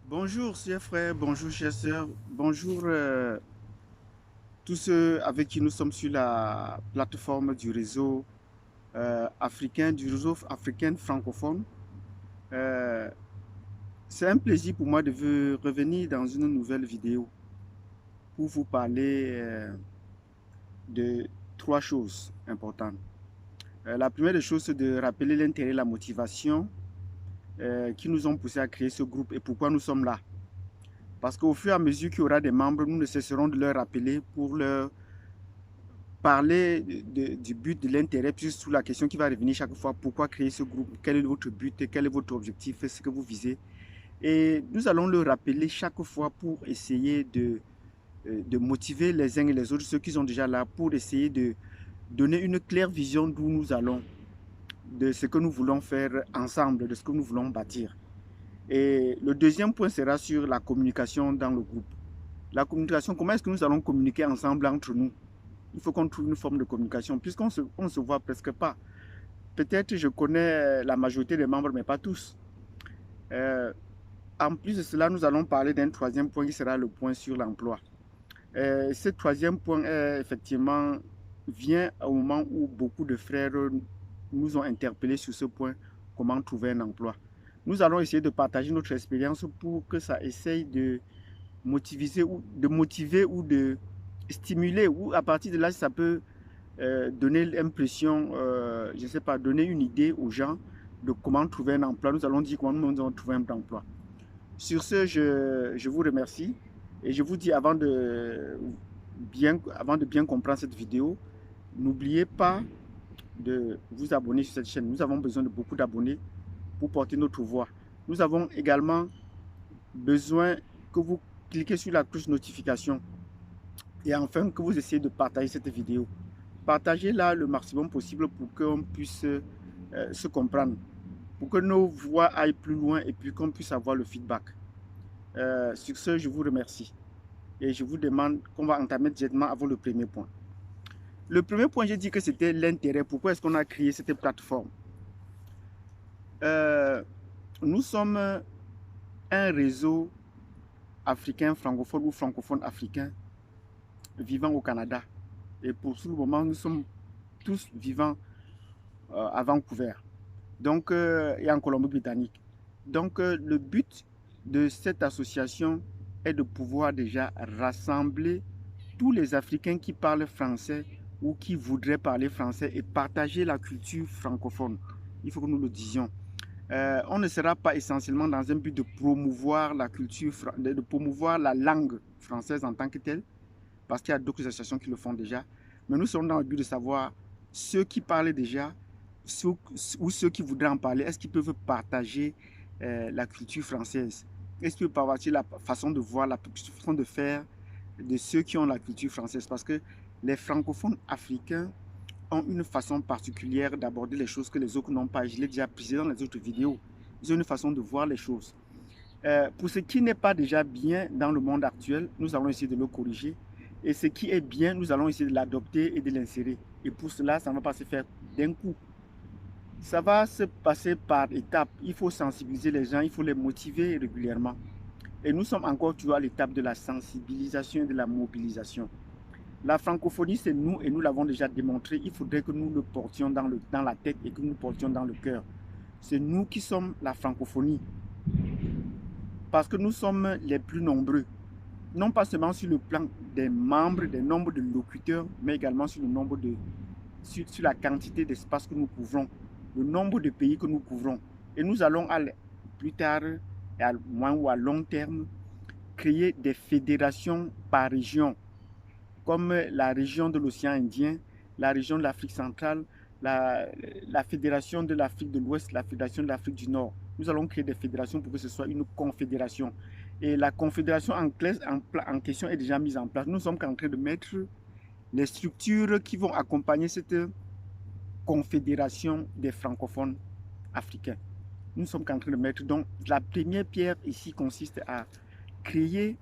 Bonjour chers frères, bonjour chers sœurs, bonjour tous ceux avec qui nous sommes sur la plateforme du réseau africain, du réseau africain francophone. Euh, c'est un plaisir pour moi de vous revenir dans une nouvelle vidéo pour vous parler de trois choses importantes. La première des choses, c'est de rappeler l'intérêt et la motivation qui nous ont poussé à créer ce groupe et pourquoi nous sommes là. Parce qu'au fur et à mesure qu'il y aura des membres, nous ne cesserons de leur rappeler pour leur parler du but, de l'intérêt, puis sur la question qui va revenir chaque fois, pourquoi créer ce groupe, quel est votre but, quel est votre objectif, ce que vous visez. Et nous allons le rappeler chaque fois pour essayer de motiver les uns et les autres, ceux qui sont déjà là, pour essayer de donner une claire vision d'où nous allons, de ce que nous voulons faire ensemble, de ce que nous voulons bâtir. Et le deuxième point sera sur la communication dans le groupe. La communication, comment est-ce que nous allons communiquer ensemble entre nous? Il faut qu'on trouve une forme de communication, puisqu'on on se voit presque pas. Peut-être je connais la majorité des membres, mais pas tous. Euh, En plus de cela, nous allons parler d'un troisième point qui sera le point sur l'emploi. Ce troisième point, effectivement, vient au moment où beaucoup de frères nous ont interpellés sur ce point, comment trouver un emploi. Nous allons essayer de partager notre expérience pour que ça essaye de motiver ou de stimuler, ou à partir de là, ça peut donner l'impression, je ne sais pas, donner une idée aux gens de comment trouver un emploi. Nous allons dire comment nous allons trouver un emploi. Sur ce, je vous remercie et je vous dis avant de bien comprendre cette vidéo, n'oubliez pas de vous abonner sur cette chaîne. Nous avons besoin de beaucoup d'abonnés pour porter notre voix. Nous avons également besoin que vous cliquez sur la cloche notification et enfin que vous essayez de partager cette vidéo. Partagez-la le maximum possible pour qu'on puisse se comprendre, pour que nos voix aillent plus loin et puis qu'on puisse avoir le feedback. Sur ce, je vous remercie et je vous demande qu'on va entamer directement avant le premier point. Le premier point, j'ai dit que c'était l'intérêt. Pourquoi est-ce qu'on a créé cette plateforme? euh, Nous sommes un réseau africain francophone ou francophone africain vivant au Canada. Et pour ce moment, nous sommes tous vivants à Vancouver, donc, et en Colombie-Britannique. Donc, le but de cette association est de pouvoir déjà rassembler tous les Africains qui parlent français ou qui voudraient parler français et partager la culture francophone. Il faut que nous le disions. On ne sera pas essentiellement dans un but de promouvoir la culture, de promouvoir la langue française en tant que telle, parce qu'il y a d'autres associations qui le font déjà. Mais nous sommes dans le but de savoir ceux qui parlent déjà ou ceux qui voudraient en parler, est-ce qu'ils peuvent partager la culture française? Est-ce qu'ils peuvent partager la façon de voir, la façon de faire de ceux qui ont la culture française? Parce que les francophones africains ont une façon particulière d'aborder les choses que les autres n'ont pas. Je l'ai déjà précisé dans les autres vidéos. Ils ont une façon de voir les choses. Pour ce qui n'est pas déjà bien dans le monde actuel, nous allons essayer de le corriger. Et ce qui est bien, nous allons essayer de l'adopter et de l'insérer. Et pour cela, ça ne va pas se faire d'un coup. Ça va se passer par étapes. Il faut sensibiliser les gens, il faut les motiver régulièrement. Et nous sommes encore toujours à l'étape de la sensibilisation et de la mobilisation. La francophonie, c'est nous et nous l'avons déjà démontré. Il faudrait que nous le portions dans la tête et que nous le portions dans le cœur. C'est nous qui sommes la francophonie parce que nous sommes les plus nombreux. Non pas seulement sur le plan des membres, des nombres de locuteurs, mais également sur le nombre sur la quantité d'espace que nous couvrons, le nombre de pays que nous couvrons. Et nous allons plus tard, à moins ou à long terme, créer des fédérations par région, comme la région de l'océan Indien, la région de l'Afrique centrale, la fédération de l'Afrique de l'Ouest, la fédération de l'Afrique du Nord. Nous allons créer des fédérations pour que ce soit une confédération. Et la confédération en question est déjà mise en place. Nous sommes en train de mettre les structures qui vont accompagner cette confédération des francophones africains. Nous sommes en train de mettre, donc, la première pierre ici consiste à créer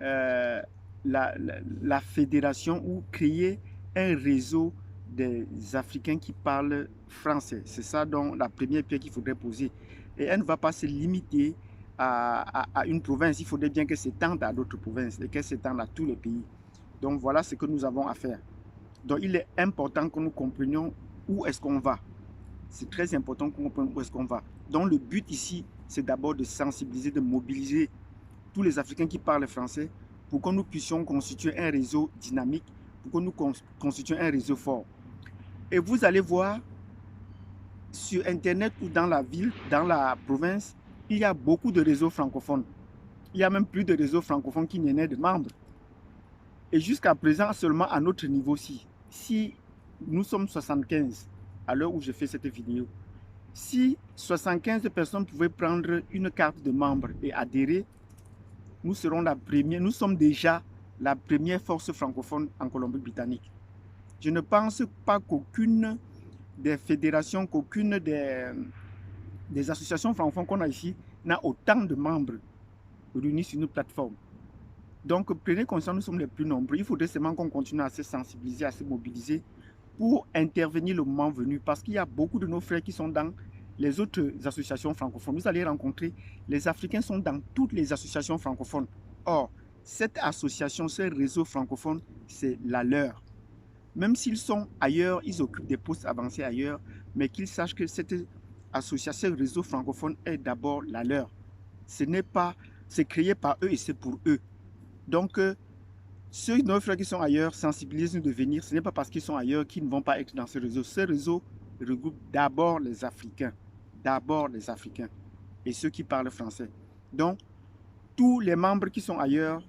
euh, la fédération ou créer un réseau des Africains qui parlent français. C'est ça donc la première pierre qu'il faudrait poser. Et elle ne va pas se limiter à une province, il faudrait bien qu'elle s'étende à d'autres provinces et qu'elle s'étende à tous les pays. Donc voilà ce que nous avons à faire. Donc il est important que nous comprenions où est-ce qu'on va. C'est très important qu'on comprenne où est-ce qu'on va. Donc le but ici, c'est d'abord de sensibiliser, de mobiliser tous les Africains qui parlent français pour que nous puissions constituer un réseau dynamique, pour que nous constituions un réseau fort. Et vous allez voir, sur Internet ou dans la ville, dans la province, il y a beaucoup de réseaux francophones. Il y a même plus de réseaux francophones qui n'en aient de membres. Et jusqu'à présent, seulement à notre niveau-ci, si nous sommes 75 à l'heure où je fais cette vidéo, si 75 personnes pouvaient prendre une carte de membre et adhérer, nous serons la première, nous sommes déjà la première force francophone en Colombie-Britannique. Je ne pense pas qu'aucune des fédérations, qu'aucune des associations francophones qu'on a ici n'a autant de membres réunis sur une plateforme. Donc, prenez conscience, nous sommes les plus nombreux. Il faudrait seulement qu'on continue à se sensibiliser, à se mobiliser pour intervenir le moment venu. Parce qu'il y a beaucoup de nos frères qui sont dans les autres associations francophones. Vous allez rencontrer, les Africains sont dans toutes les associations francophones. Or, cette association, ce réseau francophone, c'est la leur. Même s'ils sont ailleurs, ils occupent des postes avancés ailleurs, mais qu'ils sachent que cette association, ce réseau francophone est d'abord la leur. Ce n'est pas, c'est créé par eux et c'est pour eux. Donc, ceux de nos frères qui sont ailleurs sensibilisent-nous de venir. Ce n'est pas parce qu'ils sont ailleurs qu'ils ne vont pas être dans ce réseau. Ce réseau regroupe d'abord les Africains. D'abord les Africains. Et ceux qui parlent français. Donc, tous les membres qui sont ailleurs,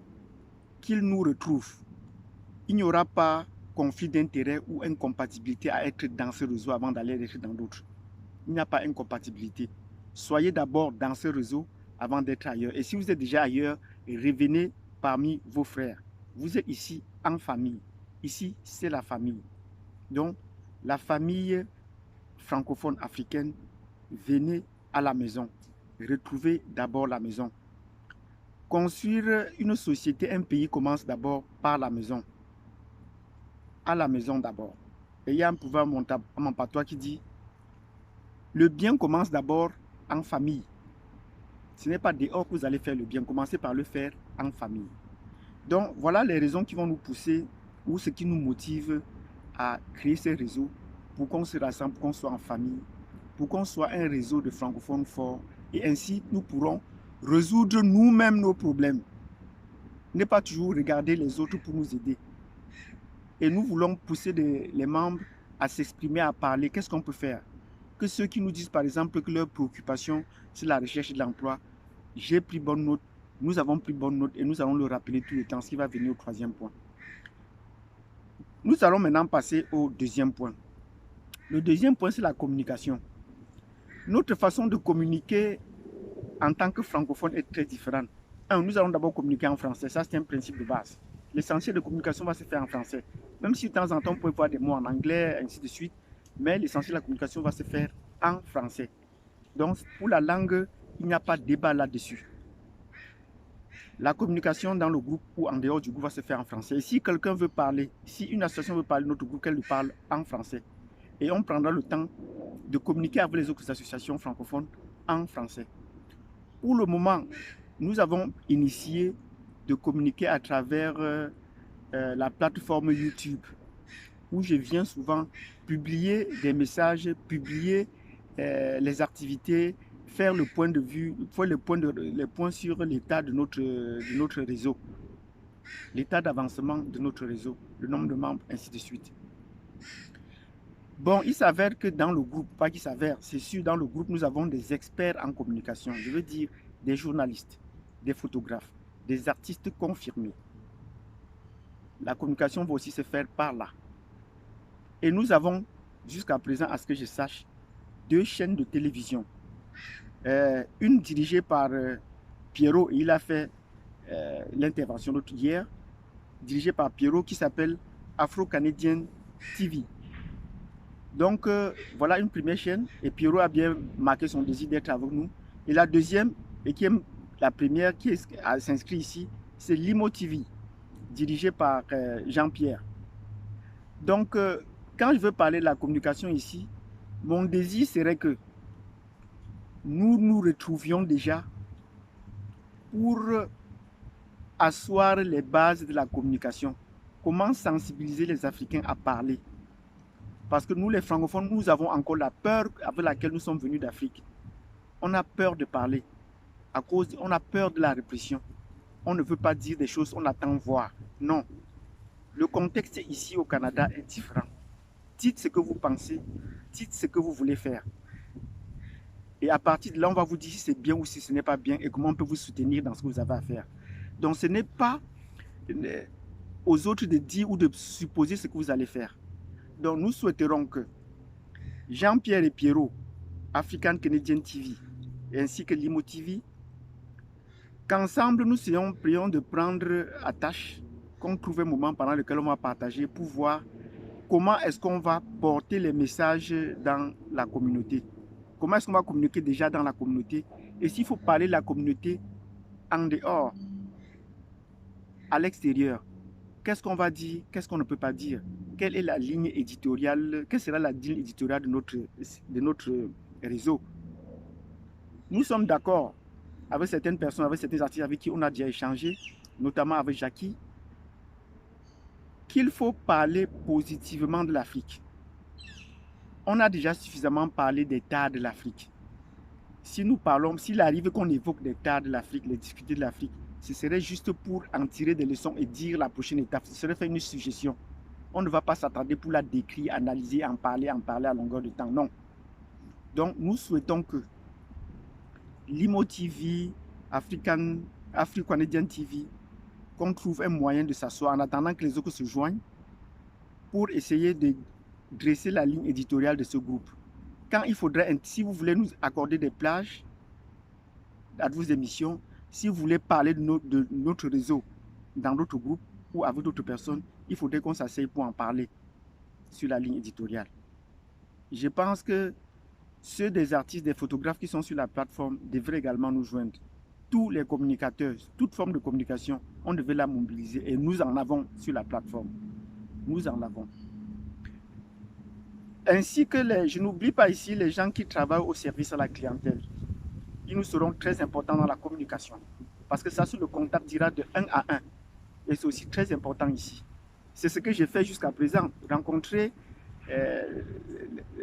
qu'ils nous retrouvent. Il n'y aura pas conflit d'intérêt ou incompatibilité à être dans ce réseau avant d'aller être dans d'autres. Il n'y a pas incompatibilité. Soyez d'abord dans ce réseau avant d'être ailleurs. Et si vous êtes déjà ailleurs, revenez parmi vos frères. Vous êtes ici en famille. Ici, c'est la famille. Donc, la famille francophone africaine, venez à la maison. Retrouvez d'abord la maison. Construire une société, un pays commence d'abord par la maison. À la maison d'abord. Et il y a un pouvoir mon patois qui dit, le bien commence d'abord en famille. Ce n'est pas dehors que vous allez faire le bien. Commencez par le faire en famille. Donc, voilà les raisons qui vont nous pousser ou ce qui nous motive à créer ces réseaux pour qu'on se rassemble, pour qu'on soit en famille, pour qu'on soit un réseau de francophones forts. Et ainsi, nous pourrons résoudre nous-mêmes nos problèmes. Ne pas toujours regarder les autres pour nous aider. Et nous voulons pousser les membres à s'exprimer, à parler. Qu'est-ce qu'on peut faire? Que ceux qui nous disent par exemple que leur préoccupation, c'est la recherche de l'emploi, j'ai pris bonne note, nous avons pris bonne note et nous allons le rappeler tout le temps, ce qui va venir au troisième point. Nous allons maintenant passer au deuxième point. Le deuxième point, c'est la communication. Notre façon de communiquer en tant que francophone est très différente. Nous allons d'abord communiquer en français, ça c'est un principe de base. L'essentiel de communication va se faire en français. Même si de temps en temps on peut voir des mots en anglais, ainsi de suite, mais l'essentiel de la communication va se faire en français. Donc pour la langue, il n'y a pas de débat là-dessus. La communication dans le groupe ou en dehors du groupe va se faire en français. Et si quelqu'un veut parler, si une association veut parler de notre groupe, qu'elle lui parle en français. Et on prendra le temps de communiquer avec les autres associations francophones en français. Pour le moment, nous avons initié de communiquer à travers la plateforme YouTube, où je viens souvent publier des messages, publier les activités, faire le point de vue, faire les points sur l'état de notre réseau, l'état d'avancement de notre réseau, le nombre de membres, ainsi de suite. Bon, il s'avère que dans le groupe, pas qu'il s'avère, c'est sûr, dans le groupe, nous avons des experts en communication, je veux dire des journalistes, des photographes, des artistes confirmés. La communication va aussi se faire par là. Et nous avons, jusqu'à présent, à ce que je sache, 2 chaînes de télévision. Une dirigée par Pierrot, et il a fait l'intervention l'autre hier, dirigée par Pierrot, qui s'appelle Afro-Canadian TV. Donc, voilà une première chaîne, et Pierrot a bien marqué son désir d'être avec nous. Et la deuxième, et qui est la première qui s'inscrit ici, c'est Limo TV, dirigée par Jean-Pierre. Donc, quand je veux parler de la communication ici, mon désir serait que nous nous retrouvions déjà pour asseoir les bases de la communication. Comment sensibiliser les Africains à parler? Parce que nous, les francophones, nous avons encore la peur avec laquelle nous sommes venus d'Afrique. On a peur de parler. On a peur de la répression. On ne veut pas dire des choses, on attend voir. Non. Le contexte ici au Canada est différent. Dites ce que vous pensez, dites ce que vous voulez faire. Et à partir de là, on va vous dire si c'est bien ou si ce n'est pas bien et comment on peut vous soutenir dans ce que vous avez à faire. Donc ce n'est pas aux autres de dire ou de supposer ce que vous allez faire. Donc nous souhaiterons que Jean-Pierre et Pierrot, African Canadian TV, ainsi que Limo TV, qu'ensemble nous prions de prendre à tâche, qu'on trouve un moment pendant lequel on va partager pour voir comment est-ce qu'on va porter les messages dans la communauté. Comment est-ce qu'on va communiquer déjà dans la communauté? Et s'il faut parler de la communauté en dehors, à l'extérieur, qu'est-ce qu'on va dire? Qu'est-ce qu'on ne peut pas dire? Quelle est la ligne éditoriale? Quelle sera la ligne éditoriale de notre réseau? Nous sommes d'accord avec certaines personnes, avec certains artistes avec qui on a déjà échangé, notamment avec Jackie, qu'il faut parler positivement de l'Afrique. On a déjà suffisamment parlé des tares de l'Afrique. Si nous parlons, s'il arrive qu'on évoque des tares de l'Afrique, les difficultés de l'Afrique, ce serait juste pour en tirer des leçons et dire la prochaine étape. Ce serait faire une suggestion. On ne va pas s'attarder pour la décrire, analyser, en parler à longueur de temps. Non. Donc, nous souhaitons que Limo TV, Afro-Canadian TV, qu'on trouve un moyen de s'asseoir en attendant que les autres se joignent pour essayer de dresser la ligne éditoriale de ce groupe. Quand il faudrait, si vous voulez nous accorder des plages à vos émissions, si vous voulez parler de notre réseau dans d'autres groupes ou avec d'autres personnes, il faudrait qu'on s'asseye pour en parler sur la ligne éditoriale. Je pense que ceux des artistes, des photographes qui sont sur la plateforme devraient également nous joindre. Tous les communicateurs, toute forme de communication, on devait la mobiliser et nous en avons sur la plateforme. Nous en avons. Ainsi que je n'oublie pas ici les gens qui travaillent au service à la clientèle. Ils nous seront très importants dans la communication. Parce que ça, c'est le contact direct de 1 à 1. Et c'est aussi très important ici. C'est ce que j'ai fait jusqu'à présent. Rencontrer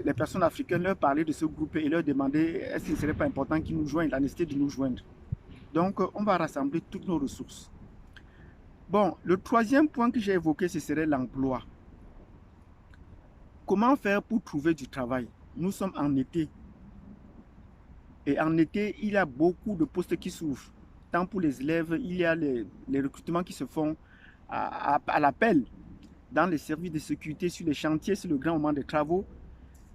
les personnes africaines, leur parler de ce groupe et leur demander est-ce qu'il ne serait pas important qu'ils nous joignent, la nécessité de nous joindre. Donc, on va rassembler toutes nos ressources. Bon, le troisième point que j'ai évoqué, ce serait l'emploi. Comment faire pour trouver du travail? Nous sommes en été. Et en été, il y a beaucoup de postes qui s'ouvrent. Tant pour les élèves, il y a les recrutements qui se font à l'appel dans les services de sécurité, sur les chantiers, c'est le grand moment des travaux.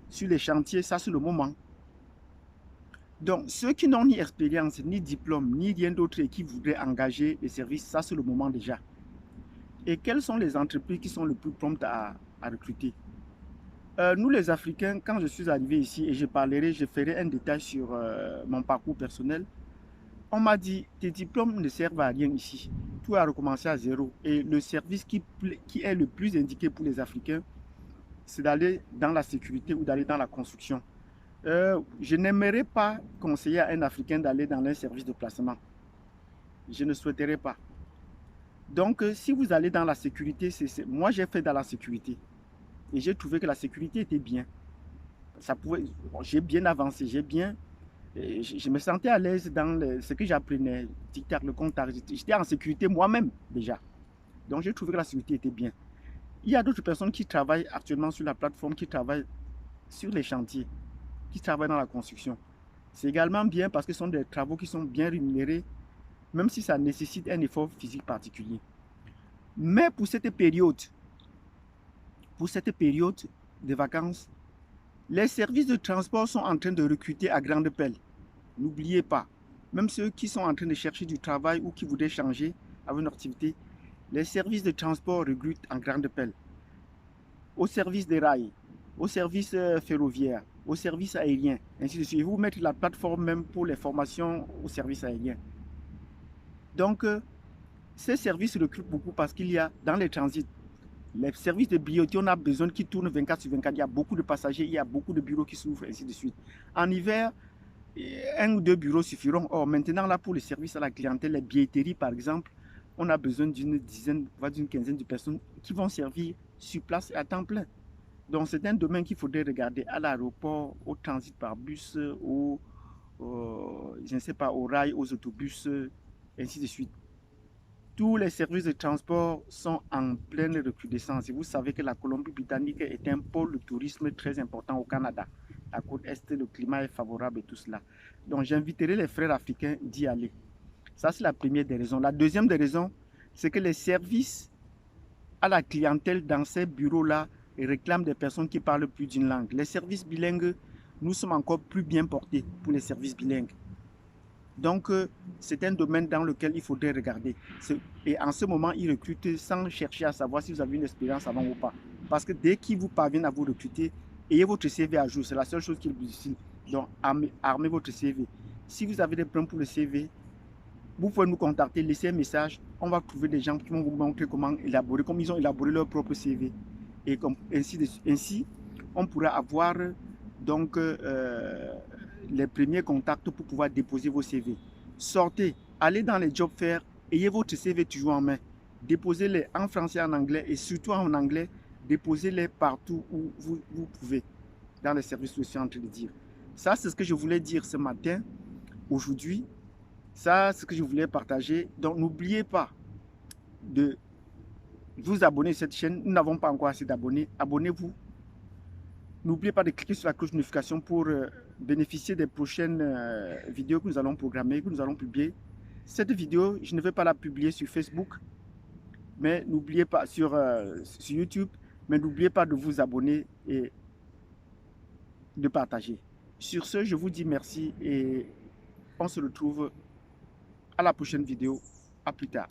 Sur les chantiers, ça c'est le moment. Donc, ceux qui n'ont ni expérience, ni diplôme, ni rien d'autre et qui voudraient engager les services, ça c'est le moment déjà. Et quelles sont les entreprises qui sont les plus promptes à recruter? Nous les Africains, quand je suis arrivé ici et je ferai un détail sur mon parcours personnel, on m'a dit, tes diplômes ne servent à rien ici. Tout a recommencé à zéro. Et le service qui est le plus indiqué pour les Africains, c'est d'aller dans la sécurité ou d'aller dans la construction. Je n'aimerais pas conseiller à un Africain d'aller dans un service de placement. Je ne souhaiterais pas. Donc, si vous allez dans la sécurité, moi j'ai fait dans la sécurité. Et j'ai trouvé que la sécurité était bien. J'ai bien avancé, je me sentais à l'aise dans ce que j'apprenais, tic-tac, le comptage. J'étais en sécurité moi-même déjà. Donc j'ai trouvé que la sécurité était bien. Il y a d'autres personnes qui travaillent actuellement sur la plateforme, qui travaillent sur les chantiers, qui travaillent dans la construction. C'est également bien parce que ce sont des travaux qui sont bien rémunérés, même si ça nécessite un effort physique particulier. Mais pour cette période de vacances, les services de transport sont en train de recruter à grande pelle. N'oubliez pas, même ceux qui sont en train de chercher du travail ou qui voudraient changer avec une activité, les services de transport recrutent en grande pelle. Au service des rails, au service ferroviaire, au service aérien, ainsi de suite. Vous mettez la plateforme même pour les formations au service aérien. Donc, ces services recrutent beaucoup parce qu'il y a dans les transits, les services de billetterie, on a besoin qu'ils tournent 24 sur 24. Il y a beaucoup de passagers, il y a beaucoup de bureaux qui s'ouvrent, ainsi de suite. En hiver, un ou deux bureaux suffiront. Or, maintenant, là, pour les services à la clientèle, les billetteries, par exemple, on a besoin d'une dizaine, voire d'une quinzaine de personnes qui vont servir sur place et à temps plein. Donc, c'est un domaine qu'il faudrait regarder à l'aéroport, au transit par bus, je ne sais pas, au rail, aux autobus, ainsi de suite. Tous les services de transport sont en pleine recrudescence. Et vous savez que la Colombie-Britannique est un pôle de tourisme très important au Canada. La côte Est, le climat est favorable et tout cela. Donc, j'inviterai les frères africains d'y aller. Ça, c'est la première des raisons. La deuxième des raisons, c'est que les services à la clientèle dans ces bureaux-là réclament des personnes qui parlent plus d'une langue. Les services bilingues, nous sommes encore plus bien portés pour les services bilingues. Donc, c'est un domaine dans lequel il faudrait regarder. Et en ce moment, ils recrutent sans chercher à savoir si vous avez une expérience avant ou pas. Parce que dès qu'ils vous parviennent à vous recruter, ayez votre CV à jour. C'est la seule chose qui est difficile. Donc, armez votre CV. Si vous avez des problèmes pour le CV, vous pouvez nous contacter, laisser un message. On va trouver des gens qui vont vous montrer comment élaborer, comme ils ont élaboré leur propre CV. Et ainsi on pourra avoir donc les premiers contacts pour pouvoir déposer vos CV. Sortez, allez dans les job fairs, ayez votre CV toujours en main. Déposez-les en français, en anglais et surtout en anglais. Déposez-les partout où vous pouvez, dans les services que je suis en train de dire. Ça, c'est ce que je voulais dire ce matin, aujourd'hui. Ça, c'est ce que je voulais partager. Donc, n'oubliez pas de vous abonner à cette chaîne. Nous n'avons pas encore assez d'abonnés. Abonnez-vous. N'oubliez pas de cliquer sur la cloche de notification pour bénéficier des prochaines vidéos que nous allons programmer, que nous allons publier. Cette vidéo, je ne vais pas la publier sur Facebook, mais n'oubliez pas sur YouTube, mais n'oubliez pas de vous abonner et de partager. Sur ce, je vous dis merci et on se retrouve à la prochaine vidéo. À plus tard.